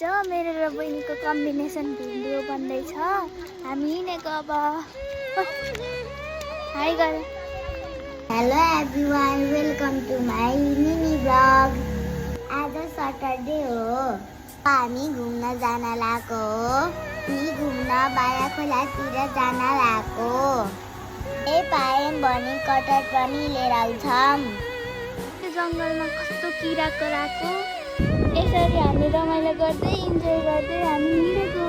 मेरो र बहिनीको कम्बिनेसन भिडियो बन्दैछ। हामी हिँडेको अब हाई गर। Hello everyone, welcome to my mini blog. आज सटरडे हो, हामी घुम्न जान लागेको हो। हामी घुम्न बाया खोलातिर जान लागेको। पायौँ भने कटर पनि लिएर आउँछौँ। जङ्गलमा कस्तो किरा कराएको। यसरी हामी रमाइलो गर्दै इन्जोय गर्दै हामी हिँडेको।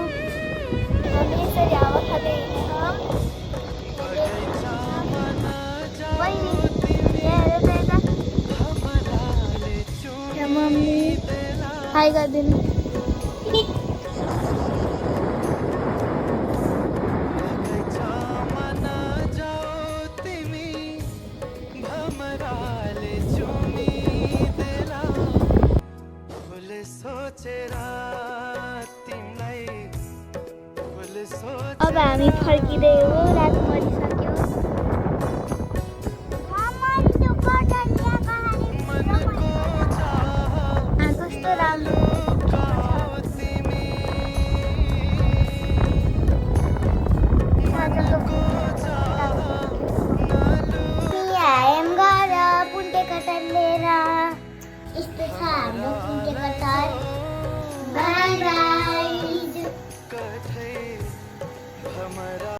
हामी यसरी हावा खाँदै हिँड्छौँ। बहिनी हेरेर यता मम्मी हाई गरिदिनु। अब हामी फर्किँदै हो, रात परिसक्यो। कस्तो राम्रो पुन्टे कटर लिएर यस्तो छ हाम्रो पुन्टे कटर। By by.